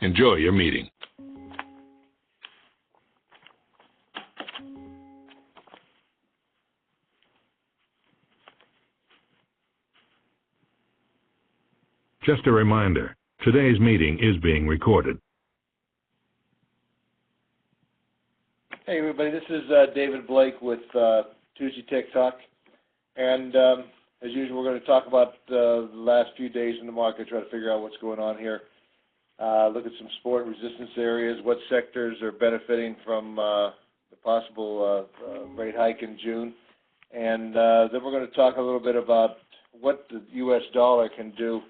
Enjoy your meeting. Just a reminder, today's meeting is being recorded. Hey everybody, this is David Blake with Tuesday Tech Talk, and as usual we're going to talk about the last few days in the market, try to figure out what's going on here, look at some support and resistance areas, what sectors are benefiting from the possible rate hike in June, and then we're going to talk a little bit about what the U.S. dollar can do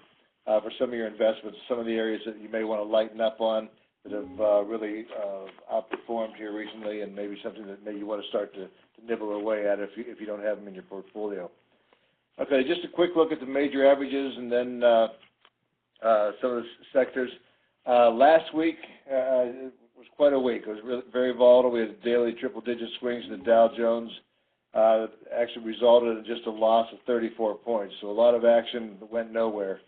for some of your investments, some of the areas that you may want to lighten up on that have really outperformed here recently, and maybe something that maybe you want to start to nibble away at if you don't have them in your portfolio. Okay, just a quick look at the major averages and then some of the sectors. Last week it was quite a week. It was really very volatile. We had daily triple-digit swings in the Dow Jones. Actually resulted in just a loss of 34 points. So a lot of action that went nowhere.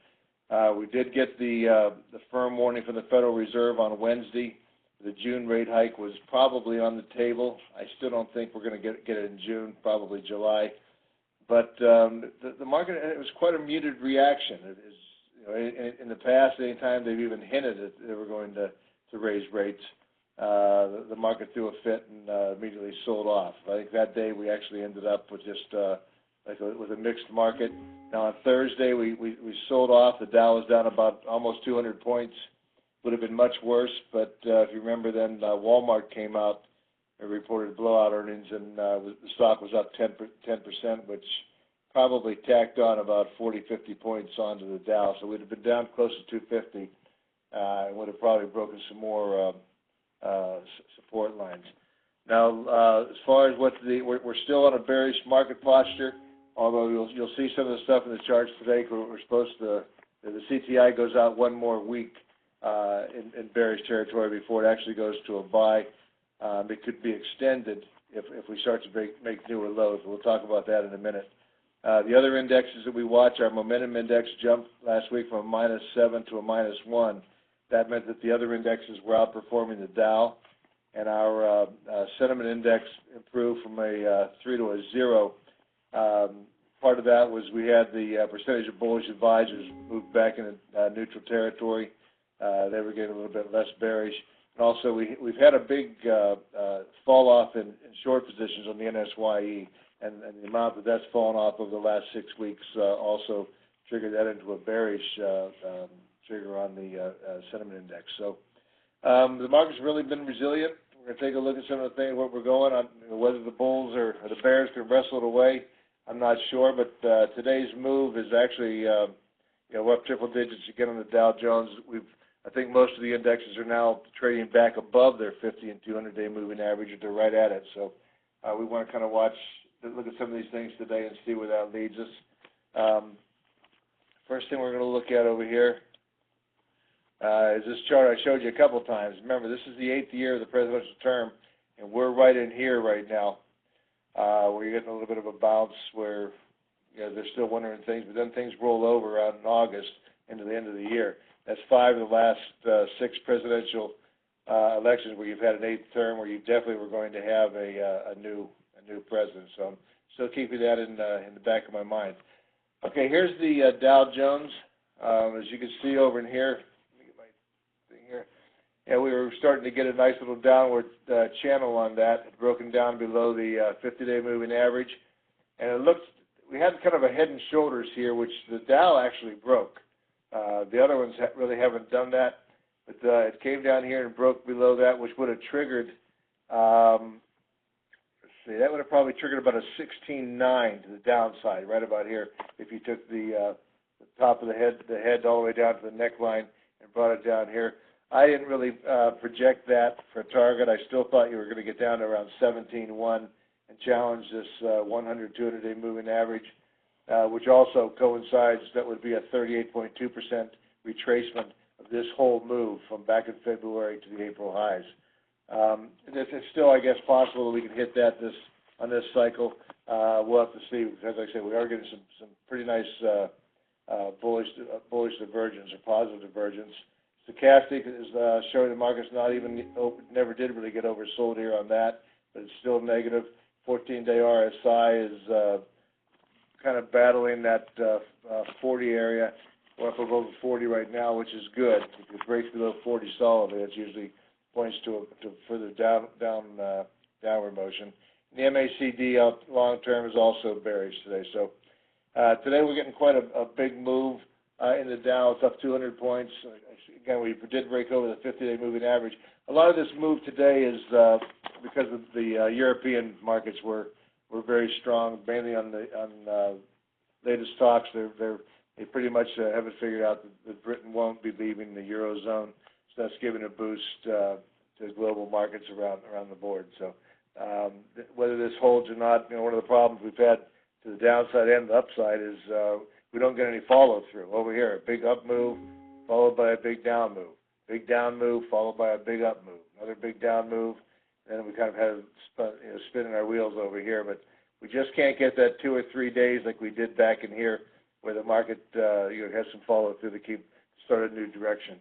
We did get the firm warning from the Federal Reserve on Wednesday. The June rate hike was probably on the table. I still don't think we're going to get it in June, probably July. But the market, it was quite a muted reaction. It is, you know, in the past, any time they've even hinted that they were going to raise rates, the market threw a fit and immediately sold off. I think that day we actually ended up with just with a mixed market. Now on Thursday we sold off. The Dow was down about almost 200 points. Would have been much worse, but if you remember then Walmart came out and reported blowout earnings, and the stock was up 10%, which probably tacked on about 40-50 points onto the Dow. So we'd have been down close to 250 and would have probably broken some more support lines. Now as far as we're still on a bearish market posture. Although you'll see some of the stuff in the charts today, we're supposed to, the CTI goes out one more week in bearish territory before it actually goes to a buy. It could be extended if we start to make newer lows. We'll talk about that in a minute. The other indexes that we watch, our momentum index jumped last week from a -7 to a -1. That meant that the other indexes were outperforming the Dow, and our sentiment index improved from a 3 to a 0. Part of that was we had the percentage of bullish advisors moved back into neutral territory. They were getting a little bit less bearish. And also we've had a big fall off in short positions on the NSYE, and the amount that's fallen off over the last 6 weeks also triggered that into a bearish trigger on the sentiment index. So the market's really been resilient. We're going to take a look at some of the things, what we're going on, whether the bulls or the bears can wrestle it away. I'm not sure, but today's move is actually, we're up triple digits again on the Dow Jones. I think most of the indexes are now trading back above their 50 and 200-day moving average, or they're right at it. So we want to kind of look at some of these things today and see where that leads us. First thing we're going to look at over here is this chart I showed you a couple of times. Remember, this is the 8th year of the presidential term, and we're right in here right now. Where you're getting a little bit of a bounce where they're still wondering things, but then things roll over out in August into the end of the year. That's 5 of the last 6 presidential elections where you've had an 8th term where you definitely were going to have a new president. So I'm still keeping that in the back of my mind. Okay, here's the Dow Jones. As you can see over in here, let me get my thing here. Yeah, we were starting to get a nice little downward channel on that. It broken down below the 50-day moving average. And it looks, we had kind of a head and shoulders here, which the Dow actually broke. The other ones really haven't done that. But it came down here and broke below that, which would have triggered, let's see, that would have probably triggered about a 16.9 to the downside, right about here, if you took the top of the head all the way down to the neckline and brought it down here. I didn't really project that for a target. I still thought you were going to get down to around 17.1 and challenge this 100, 200-day moving average, which also coincides. That would be a 38.2% retracement of this whole move from back in February to the April highs. It's still, I guess, possible that we can hit that on this cycle. We'll have to see. As I said, we are getting some pretty nice bullish divergence or positive divergence. Stochastic is showing the market's not even never did really get oversold here on that, but it's still negative. 14-day RSI is kind of battling that 40 area. We're up above 40 right now, which is good. If it breaks below 40 solidly, it usually points to further downward motion. And the MACD out long term is also bearish today. So today we're getting quite a big move in the Dow. It's up 200 points. Again, we did break over the 50-day moving average. A lot of this move today is because of the European markets were very strong, mainly on the latest talks. They pretty much have it figured out that Britain won't be leaving the Eurozone, so that's giving a boost to global markets around the board. So whether this holds or not, one of the problems we've had to the downside and the upside is we don't get any follow-through. Over here, a big up move followed by a big down move. Big down move followed by a big up move. Another big down move, and then we kind of had spinning our wheels over here. But we just can't get that 2 or 3 days like we did back in here, where the market has some follow-through to start a new direction.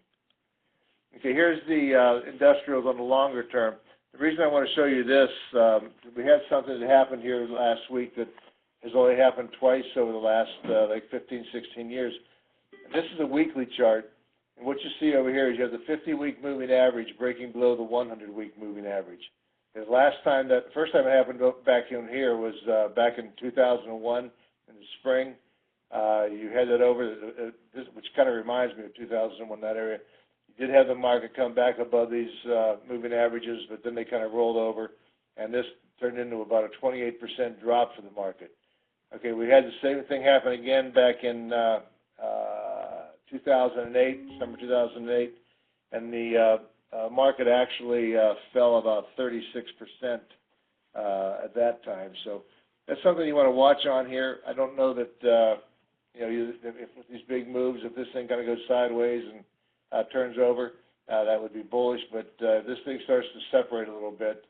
Okay, here's the industrials on the longer term. The reason I want to show you this, we had something that happened here last week that has only happened twice over the last like 15, 16 years. And this is a weekly chart. And what you see over here is you have the 50-week moving average breaking below the 100-week moving average. The first time it happened back in here was back in 2001 in the spring. You had that over, which kind of reminds me of 2001, that area. You did have the market come back above these moving averages, but then they kind of rolled over, and this turned into about a 28% drop for the market. Okay, we had the same thing happen again back in 2008, December 2008, and the market actually fell about 36% at that time. So that's something you want to watch on here. I don't know that if with these big moves, if this thing kind of goes sideways and turns over, that would be bullish. But if this thing starts to separate a little bit,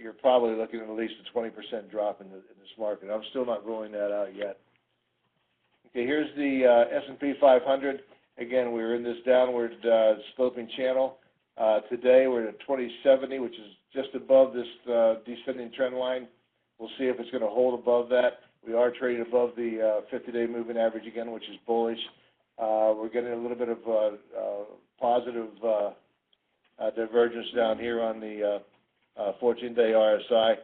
you're probably looking at least a 20% drop in this market. I'm still not ruling that out yet. Okay, here's the S&P 500. Again, we're in this downward sloping channel. Today we're at 2070, which is just above this descending trend line. We'll see if it's going to hold above that. We are trading above the 50-day moving average again, which is bullish. We're getting a little bit of positive divergence down here on the 14-day RSI.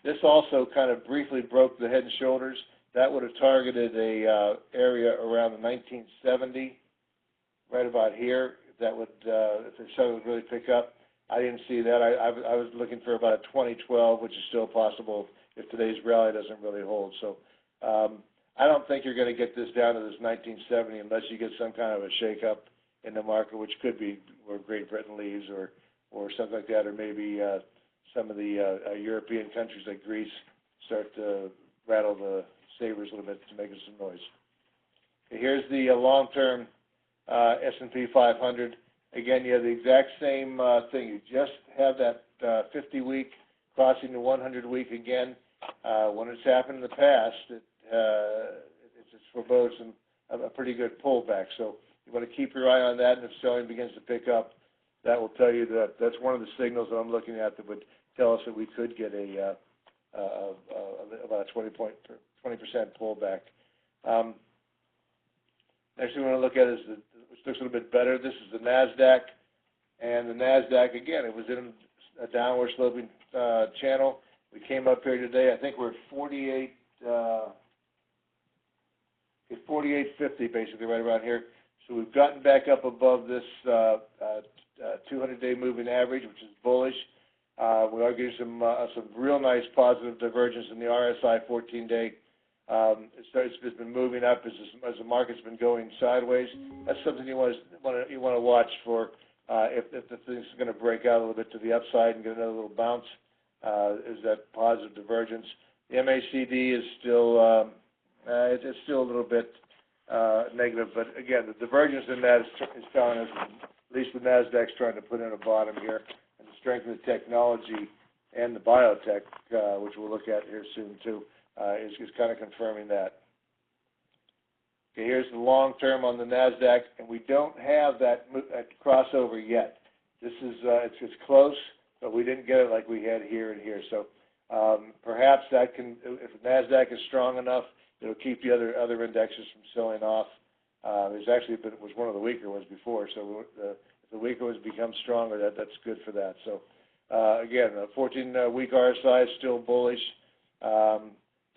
This also kind of briefly broke the head and shoulders. That would have targeted a area around the 1970, right about here. That would, if the show would really pick up. I didn't see that. I was looking for about a 2012, which is still possible if today's rally doesn't really hold. So I don't think you're going to get this down to this 1970 unless you get some kind of a shake-up in the market, which could be where Great Britain leaves or something like that, or maybe some of the European countries like Greece start to rattle the sabers a little bit to make some noise. Okay, here's the long-term S&P 500. Again, you have the exact same thing. You just have that 50-week crossing the 100-week again. When it's happened in the past, it's forebodes a pretty good pullback. So you want to keep your eye on that, and if selling begins to pick up, that will tell you that that's one of the signals that I'm looking at that would tell us that we could get about a 20% pullback. Next thing we want to look at is which looks a little bit better. This is the NASDAQ, and the NASDAQ, again, it was in a downward sloping channel. We came up here today. I think we're at 4850, basically, right around here. So we've gotten back up above this 200-day moving average, which is bullish. We are getting some real nice positive divergence in the RSI 14-day. It's been moving up as the market's been going sideways. That's something you want to watch for if the thing's going to break out a little bit to the upside and get another little bounce. Is that positive divergence? The MACD is still it's still a little bit negative, but again, the divergence in that is telling us at least the NASDAQ's trying to put in a bottom here, and the strength of the technology and the biotech, which we'll look at here soon too, is kind of confirming that. Okay, here's the long term on the NASDAQ, and we don't have that crossover yet. This is it's close, but we didn't get it like we had here and here. So perhaps that can, if the NASDAQ is strong enough, it'll keep the other indexes from selling off. It's actually been, was one of the weaker ones before, so if the weaker ones become stronger, that's good for that. So again, the 14-week RSI is still bullish.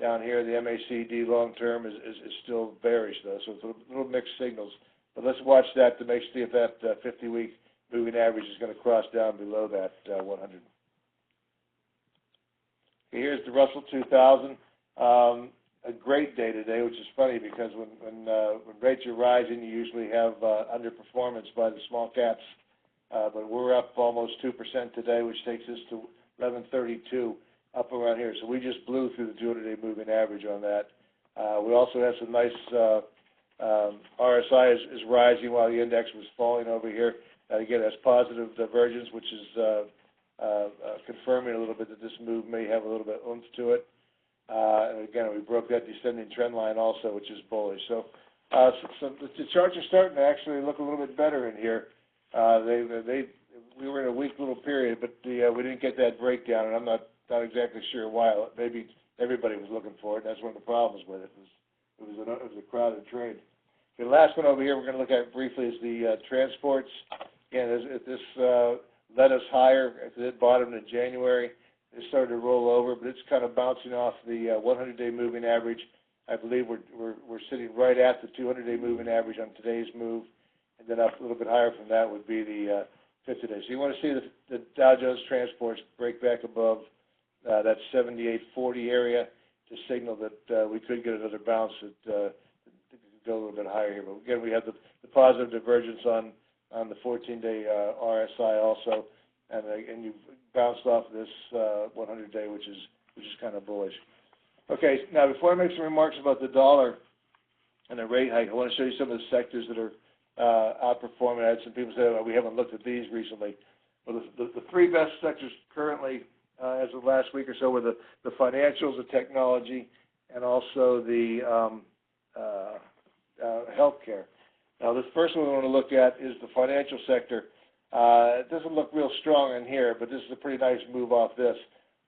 Down here, the MACD long term is still bearish though, so it's a little mixed signals. But let's watch that to see if that 50-week moving average is going to cross down below that 100. Okay, here's the Russell 2000. A great day today, which is funny because when rates are rising, you usually have underperformance by the small caps. But we're up almost 2% today, which takes us to 1132 up around here. So we just blew through the 200-day moving average on that. We also have some nice RSI is rising while the index was falling over here. Again, that's positive divergence, which is confirming a little bit that this move may have a little bit oomph to it. And again, we broke that descending trend line also, which is bullish. So, so the charts are starting to actually look a little bit better in here. We were in a weak little period, but we didn't get that breakdown, and I'm not exactly sure why. Maybe everybody was looking for it. That's one of the problems with it. It was a crowded trade. The last one over here we're going to look at briefly is the transports. Again, this led us higher. It bottomed in January. It started to roll over, but it's kind of bouncing off the 100-day moving average. I believe we're sitting right at the 200-day moving average on today's move, and then up a little bit higher from that would be the 50-day. So you want to see the Dow Jones transports break back above that 7840 area to signal that we could get another bounce that could go a little bit higher here. But again, we have the positive divergence on the 14-day RSI also, and you've bounced off this 100-day, which is kind of bullish. Okay, now before I make some remarks about the dollar and the rate hike, I want to show you some of the sectors that are outperforming. I had some people say, well, we haven't looked at these recently. Well, the three best sectors currently, as of last week or so, were the financials, the technology, and also the healthcare. Now, this first one we want to look at is the financial sector. It doesn't look real strong in here, but this is a pretty nice move off this.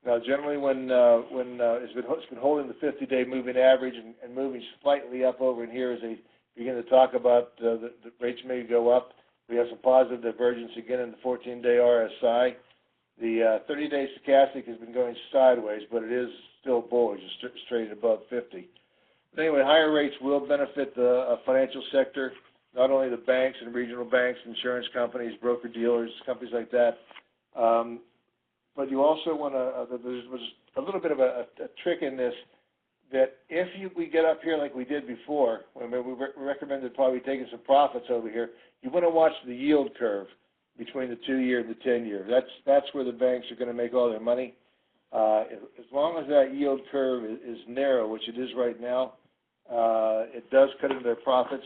Now, generally, when it's been holding the 50-day moving average and moving slightly up over in here as they begin to talk about the rates may go up, we have some positive divergence again in the 14-day RSI. The 30-day stochastic has been going sideways, but it is still bullish. It's traded above 50. But anyway, higher rates will benefit the financial sector, not only the banks and regional banks, insurance companies, broker-dealers, companies like that. But you also want to, there's a little bit of a trick in this, that if we get up here like we did before, when we recommended probably taking some profits over here, you want to watch the yield curve between the 2-year and the 10-year. That's where the banks are going to make all their money. As long as that yield curve is narrow, which it is right now, it does cut into their profits.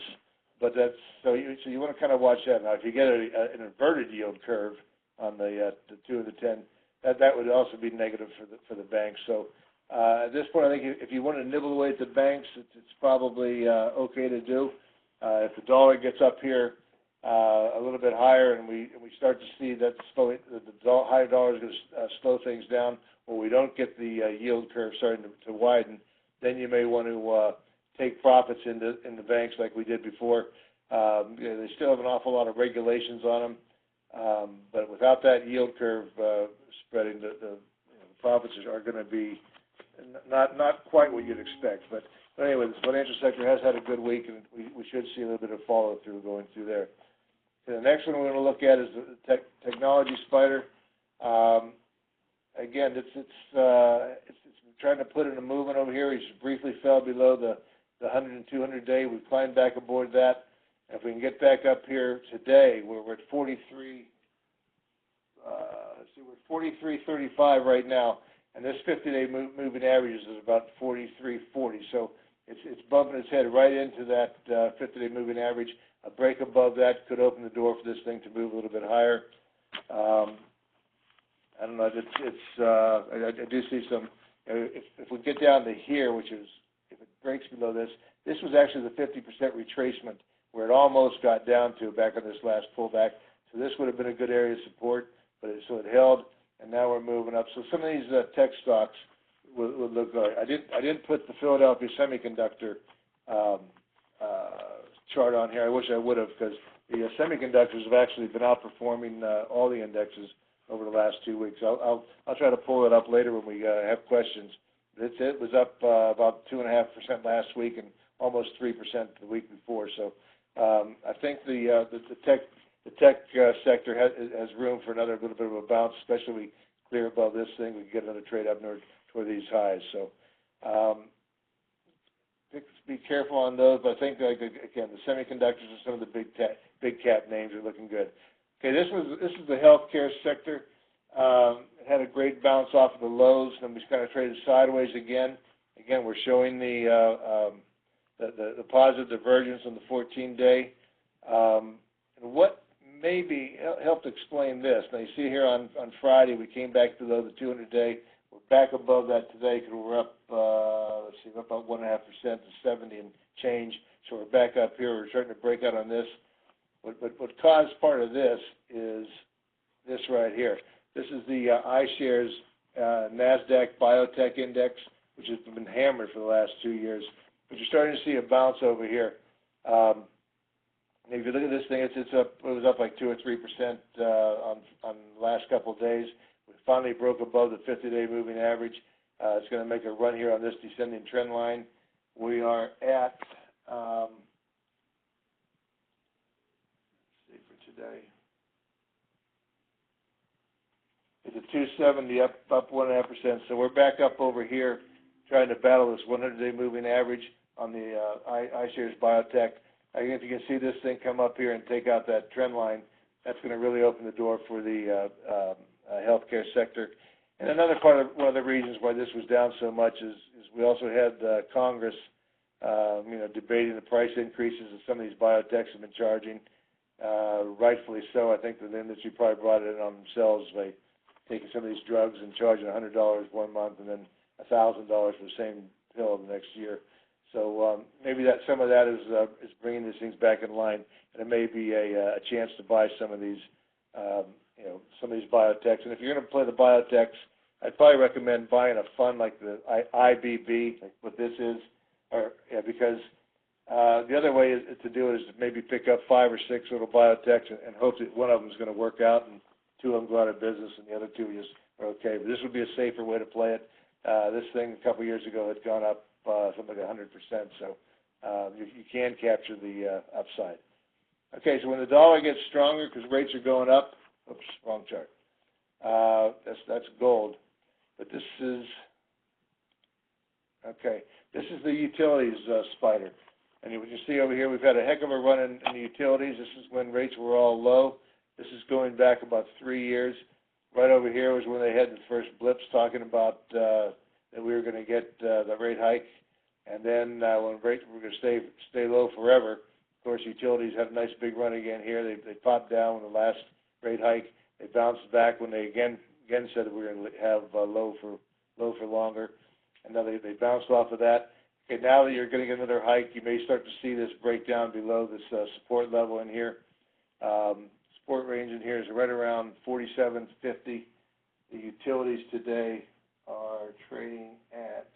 But that's so you want to kind of watch that. Now, if you get an inverted yield curve on the 2 and the 10, that would also be negative for the banks. So at this point, I think if you want to nibble away at the banks, it's probably okay to do. If the dollar gets up here a little bit higher, and we start to see that the higher dollar is going to slow things down, or we don't get the yield curve starting to widen, then you may want to take profits in the banks like we did before. They still have an awful lot of regulations on them, but without that yield curve spreading, the profits are going to be not quite what you'd expect. But anyway, the financial sector has had a good week, and we should see a little bit of follow through going through there. Okay, the next one we're going to look at is the technology spider. Again, it's trying to put in a movement over here. We just briefly fell below the 100 and 200 day. We climbed back aboard that. And if we can get back up here today, we're at 43. We're at 43.35 right now, and this 50-day moving average is about 43.40. So it's bumping its head right into that 50-day moving average. A break above that could open the door for this thing to move a little bit higher. I don't know. I do see some. If we get down to here, which is if it breaks below this, This was actually the 50% retracement where it almost got down to back on this last pullback. So this would have been a good area of support, but it held, and now we're moving up. So some of these tech stocks would look good. I didn't put the Philadelphia Semiconductor chart on here. I wish I would have, because the semiconductors have actually been outperforming all the indexes over the last 2 weeks. I'll try to pull it up later when we have questions. It was up about 2.5% last week and almost 3% the week before. So I think the tech sector has room for another little bit of a bounce, especially if we clear above this thing. We can get another trade up north toward these highs. So be careful on those. But I think, again, the semiconductors and some of the big cap names are looking good. Okay, this is the healthcare sector. It had a great bounce off of the lows, and we kind of traded sideways again. Again, we're showing the positive divergence on the 14-day. And what maybe helped explain this? Now, you see here on Friday, we came back below the 200-day. We're back above that today because we're up, let's see, up about 1.5% to 70 and change. So we're back up here. We're starting to break out on this. What caused part of this is this right here. This is the iShares NASDAQ Biotech Index, which has been hammered for the last 2 years. But you're starting to see a bounce over here. If you look at this thing, it's up. It was up like 2 or 3% on the last couple of days. We finally broke above the 50-day moving average. It's going to make a run here on this descending trend line. We are at, let's see for today. It's a 270 up 1.5%. So we're back up over here, trying to battle this 100-day moving average on the iShares Biotech. If you can see this thing come up here and take out that trend line, that's going to really open the door for the healthcare sector. And another one of the reasons why this was down so much is we also had Congress, debating the price increases that some of these biotechs have been charging. Rightfully so. I think that the industry probably brought it in on themselves by taking some of these drugs and charging $100 1 month and then $1,000 for the same pill the next year. So maybe that some of that is bringing these things back in line, and it may be a chance to buy some of these, some of these biotechs. And if you're going to play the biotechs, I'd probably recommend buying a fund like the IBB, like what this is, because the other way to do it is to maybe pick up 5 or 6 little biotechs and hope that one of them is going to work out and 2 of them go out of business and the other 2 just are okay. But this would be a safer way to play it. This thing a couple of years ago had gone up something like 100%, so you can capture the upside. Okay, so when the dollar gets stronger because rates are going up, oops, wrong chart. That's gold, but this is okay. This is the utilities spider, and what you see over here, we've had a heck of a run in the utilities. This is when rates were all low. This is going back about 3 years. Right over here was when they had the first blips talking about that we were going to get the rate hike, and then when rates were going to stay low forever. Of course, utilities had a nice big run again here. They popped down with the last rate hike. They bounced back when they again said that we were going to have low for longer, and now they bounced off of that. Okay, now that you're going to get another hike, you may start to see this break down below this support level in here. Support range in here is right around 47.50. The utilities today are trading at.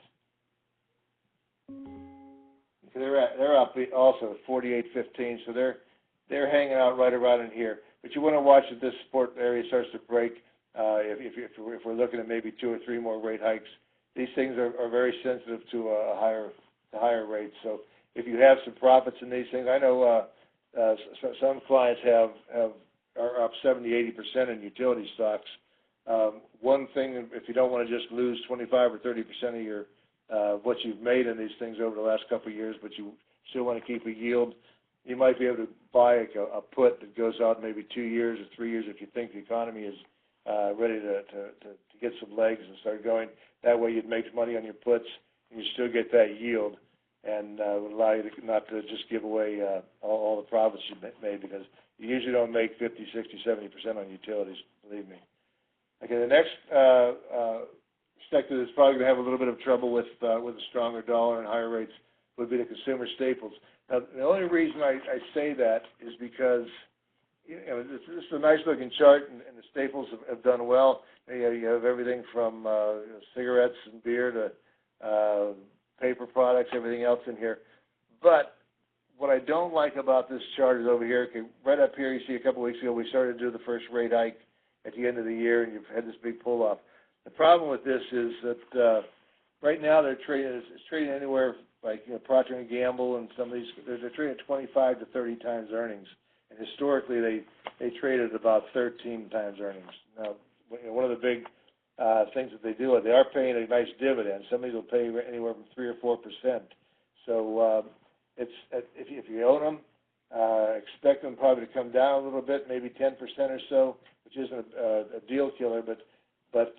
They're up also at 48.15, so they're hanging out right around in here. But you want to watch if this support area starts to break. If we're looking at maybe 2 or 3 more rate hikes, these things are very sensitive to higher rates. So if you have some profits in these things, I know some clients are up 70-80% in utility stocks. One thing, if you don't want to just lose 25 or 30% of your what you've made in these things over the last couple of years, but you still want to keep a yield, you might be able to buy a put that goes out maybe 2 years or 3 years if you think the economy is ready to get some legs and start going. That way you'd make money on your puts and you still get that yield, and would allow you to not to just give away all the profits you made, because you usually don't make 50, 60, 70% on utilities, believe me. Okay, the next sector that's probably going to have a little bit of trouble with a stronger dollar and higher rates would be the consumer staples. Now, the only reason I say that is because this is a nice looking chart, and the staples have done well. You have everything from cigarettes and beer to paper products, everything else in here. But what I don't like about this chart is over here. Okay, right up here, you see a couple weeks ago we started to do the first rate hike at the end of the year, and you've had this big pull off. The problem with this is that right now they're trading. It's trading anywhere like Procter and Gamble and some of these. They're trading at 25 to 30 times earnings, and historically they traded about 13 times earnings. Now, one of the big things that they do, they are paying a nice dividend. Some of these will pay anywhere from 3 or 4%. So it's if you own them, expect them probably to come down a little bit, maybe 10% or so, which isn't a deal killer, but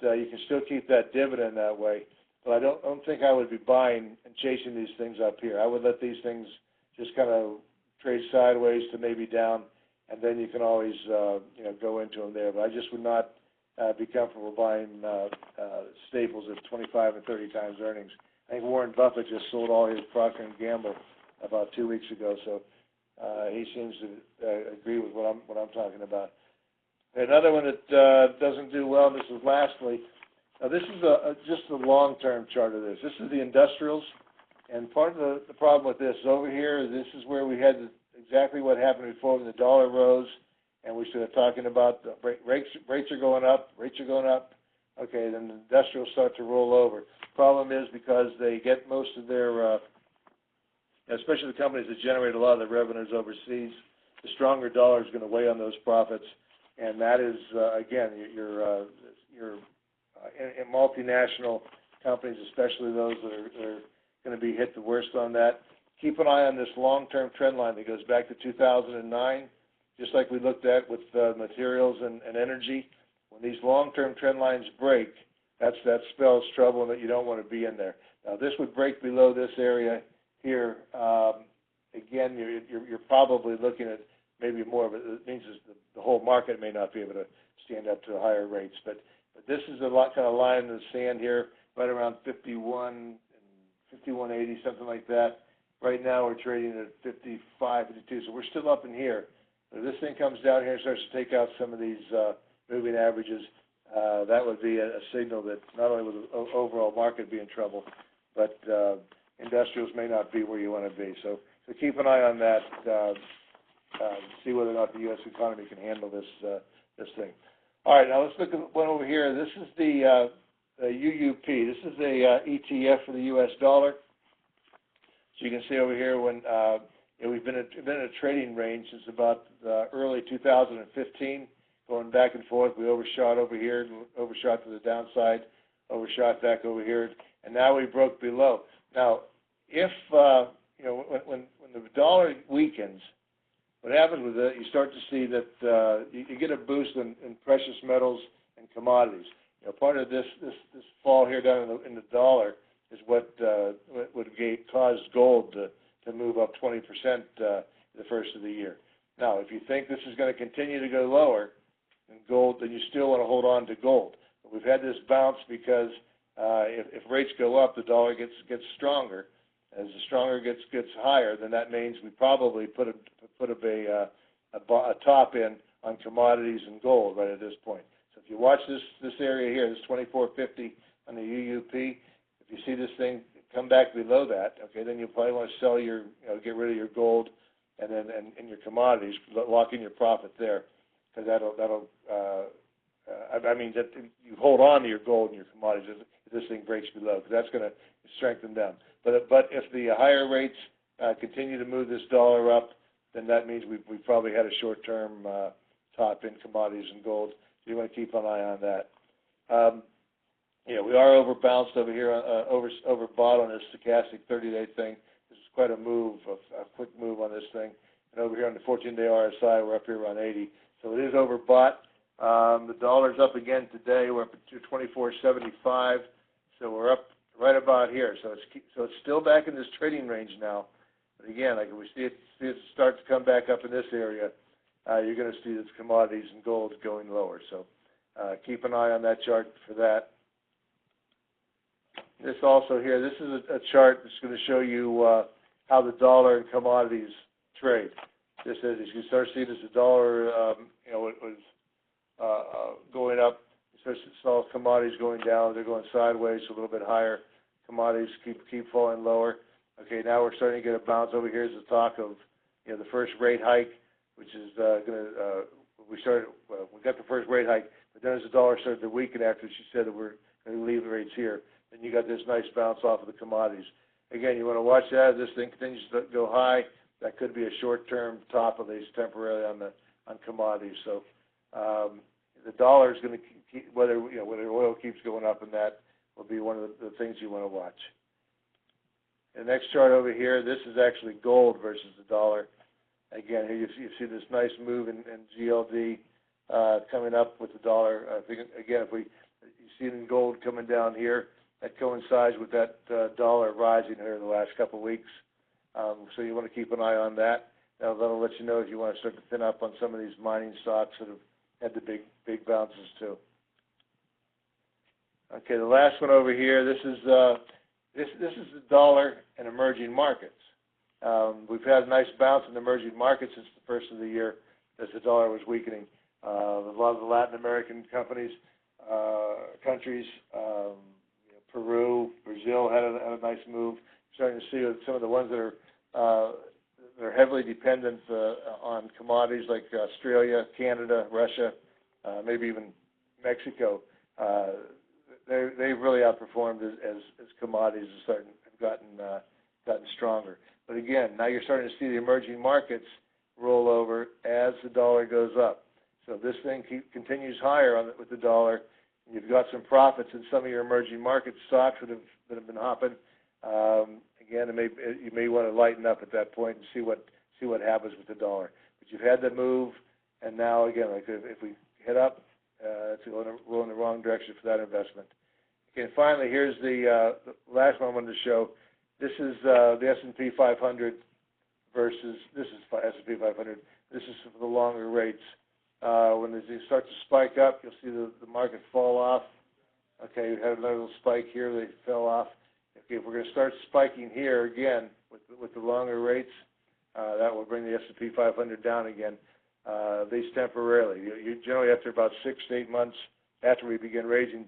you can still keep that dividend that way. But I don't think I would be buying and chasing these things up here. I would let these things just kind of trade sideways to maybe down, and then you can always go into them there. But I just would not be comfortable buying staples at 25 and 30 times earnings. I think Warren Buffett just sold all his Procter and Gamble about 2 weeks ago, so he seems to agree with what I'm talking about. Another one that doesn't do well, and this is lastly, this is just a long-term chart of this. This is the industrials, and part of the problem with this over here, this is where we had exactly what happened before when the dollar rose, and we started talking about the rates are going up, Okay, then the industrials start to roll over. Problem is because they get most of their, especially the companies that generate a lot of their revenues overseas, the stronger dollar is going to weigh on those profits, and that is again your in multinational companies, especially those that are going to be hit the worst on that. Keep an eye on this long-term trend line that goes back to 2009, just like we looked at with materials and energy. When these long-term trend lines break, that spells trouble and that you don't want to be in there. Now, this would break below this area here. Again, you're probably looking at maybe more of it. It means the whole market may not be able to stand up to higher rates. But this is a kind of line in the sand here, right around 51 and 51.80, something like that. Right now we're trading at 55, 52, so we're still up in here. But if this thing comes down here and starts to take out some of these moving averages, that would be a signal that not only would the overall market be in trouble, but industrials may not be where you want to be. So keep an eye on that, see whether or not the U.S. economy can handle this thing. All right, now let's look at one over here. This is the UUP. This is a ETF for the U.S. dollar. So you can see over here when we've been in a trading range since about early 2015, going back and forth. We overshot over here, overshot to the downside, overshot back over here, and now we broke below. Now, if when the dollar weakens, what happens with it, you start to see that you get a boost in precious metals and commodities. Part of this fall here down in the dollar is what would cause gold to move up 20% the first of the year. Now, if you think this is going to continue to go lower in gold, then you still want to hold on to gold. But we've had this bounce because if rates go up, the dollar gets stronger. As the stronger gets higher, then that means we probably put a top in on commodities and gold right at this point. So if you watch this area here, this 2450 on the UUP, if you see this thing come back below that, okay, then you probably want to sell your, get rid of your gold and your commodities, lock in your profit there, because that'll that you hold on to your gold and your commodities if this thing breaks below, because that's going to strengthen them. But if the higher rates continue to move this dollar up, then that means we probably had a short-term top in commodities and gold. So you want to keep an eye on that. We are overbounced over here, overbought on this stochastic 30-day thing. This is quite a move, a quick move on this thing. And over here on the 14-day RSI, we're up here around 80. So it is overbought. The dollar's up again today. We're up at 24.75. So we're up right about here. So it's still back in this trading range now. But again, like if we see it start to come back up in this area, you're going to see this commodities and gold going lower. So keep an eye on that chart for that. This also here, this is a chart that's going to show you how the dollar and commodities trade. This is, as you start seeing as the dollar, it was going up. You start to saw commodities going down. They're going sideways, a little bit higher. Commodities keep falling lower. Okay, now we're starting to get a bounce over here. There's the talk of, the first rate hike, which is going to. We got the first rate hike, but then as the dollar started to weaken after she said that we're going to leave the rates here, then you got this nice bounce off of the commodities. Again, you want to watch that. As this thing continues to go high, that could be a short-term top, at least temporarily, on commodities. So the dollar is going to keep, whether oil keeps going up, and that will be one of the things you want to watch. The next chart over here, this is actually gold versus the dollar. Again, here you see this nice move in GLD coming up with the dollar. I think, again, if you see it in gold coming down here, that coincides with that dollar rising here in the last couple of weeks. So you want to keep an eye on that. That'll let you know if you want to start to thin up on some of these mining stocks that have had the big bounces too. Okay, the last one over here. This is the dollar and emerging markets. We've had a nice bounce in emerging markets since the first of the year as the dollar was weakening. A lot of the Latin American countries, Peru, Brazil had a nice move. Starting to see some of the ones that are heavily dependent on commodities like Australia, Canada, Russia, maybe even Mexico. They've really outperformed as commodities have gotten stronger. But again, now you're starting to see the emerging markets roll over as the dollar goes up. So this thing continues higher with the dollar. And you've got some profits in some of your emerging market stocks that have been hopping. Again, you may want to lighten up at that point and see what happens with the dollar. But you've had the move, and now again, like if we head up, it's going in the wrong direction for that investment. Okay, and finally, here's the last one I wanted to show. This is the S&P 500 versus this is S&P 500. This is for the longer rates. When they start to spike up, you'll see the market fall off. Okay, we had another little spike here. They fell off. Okay, if we're going to start spiking here again with the longer rates, that will bring the S&P 500 down again, at least temporarily. You generally, after about 6 to 8 months after we begin raising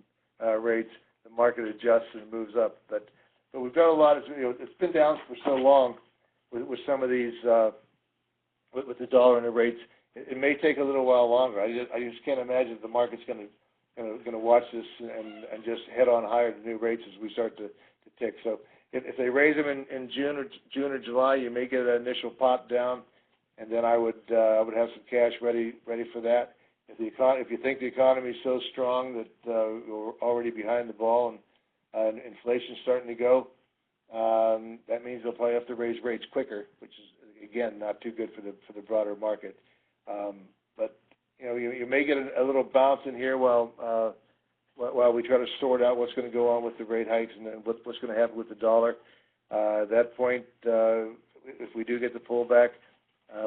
rates, the market adjusts and moves up. But we've got a lot of, it's been down for so long with some of these, with the dollar and the rates. It may take a little while longer. I just can't imagine the market's going to watch this and just head on higher to new rates as we start to tick. So if they raise them in June or July, you may get an initial pop down, and then I would have some cash ready for that. If you think the economy is so strong that we're already behind the ball and inflation's starting to go, that means they'll probably have to raise rates quicker, which is again not too good for the broader market. But you may get a little bounce in here while we try to sort out what's going to go on with the rate hikes and then what's going to happen with the dollar. At that point, if we do get the pullback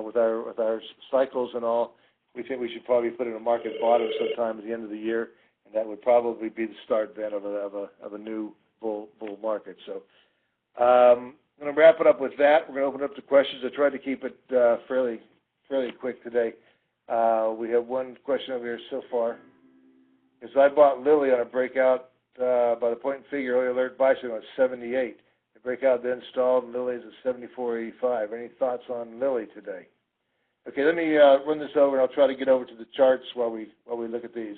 with our cycles and all, we think we should probably put in a market bottom sometime at the end of the year, and that would probably be the start then of a new bull market. So I'm going to wrap it up with that. We're going to open up to questions. I tried to keep it fairly quick today. We have one question over here so far. Because I bought Lilly on a breakout by the point and figure early alert buy signal at 78. The breakout then stalled and Lilly is at 74.85. Any thoughts on Lilly today? Okay, let me run this over and I'll try to get over to the charts while we look at these.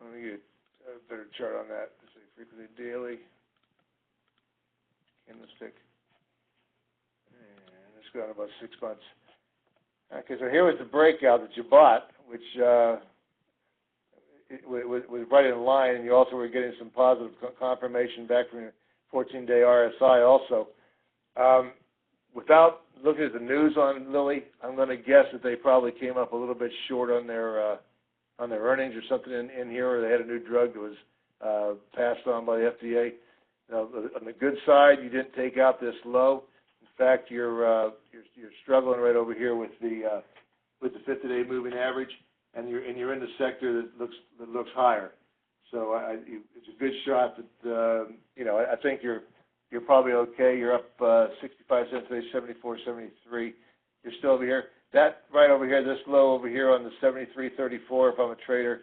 Let me get a better chart on that. Let's see, frequency daily, candlestick, and it's gone about 6 months. Okay, so here was the breakout that you bought, which was right in line, and you also were getting some positive confirmation back from your 14-day RSI also. without looking at the news on Lilly, I'm going to guess that they probably came up a little bit short on their earnings or something in here, or they had a new drug that was passed on by the FDA. Now, on the good side, you didn't take out this low. In fact, you're struggling right over here with the 50-day moving average, and you're in the sector that looks higher. So it's a good shot that I think you're probably okay. You're up 65 cents today, 74.73. You're still over here. That right over here, this low over here on the 73.34. If I'm a trader,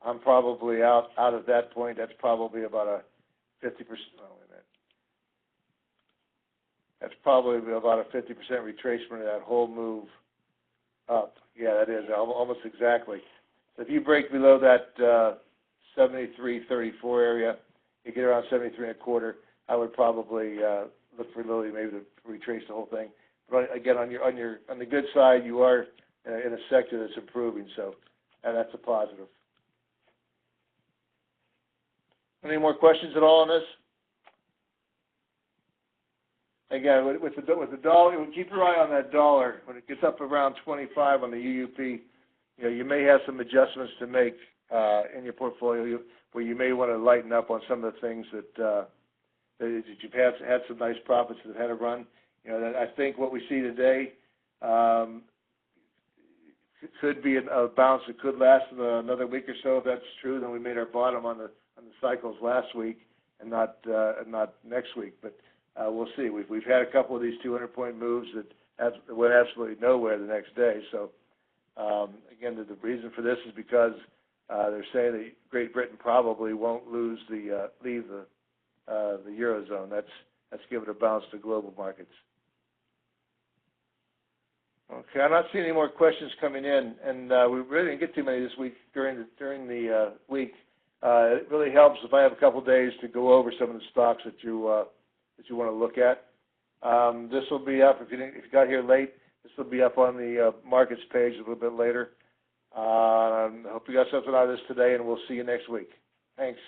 I'm probably out of that point. That's probably about a 50%. Oh, wait a minute. That's probably about a 50% retracement of that whole move up. Yeah, that is almost exactly. So if you break below that 73.34 area, you get around 73.25. I would probably look for Lilly maybe to retrace the whole thing. But again, on the good side, you are in a sector that's improving, so and that's a positive. Any more questions at all on this? Again, with the dollar, keep your eye on that dollar. When it gets up around 25 on the UUP, you may have some adjustments to make in your portfolio where you may want to lighten up on some of the things that you've had some nice profits that have had a run. I think what we see today could be a bounce that could last another week or so. If that's true, then we made our bottom on the cycles last week and not next week. But we'll see. We've had a couple of these 200-point moves that went absolutely nowhere the next day. So again, the reason for this is because they're saying that Great Britain probably won't leave the Eurozone. That's given a bounce to global markets. Okay, I'm not seeing any more questions coming in, and we really didn't get too many this week during the week. It really helps if I have a couple of days to go over some of the stocks that you want to look at. This will be up if you got here late. This will be up on the markets page a little bit later. I hope you got something out of this today, and we'll see you next week. Thanks.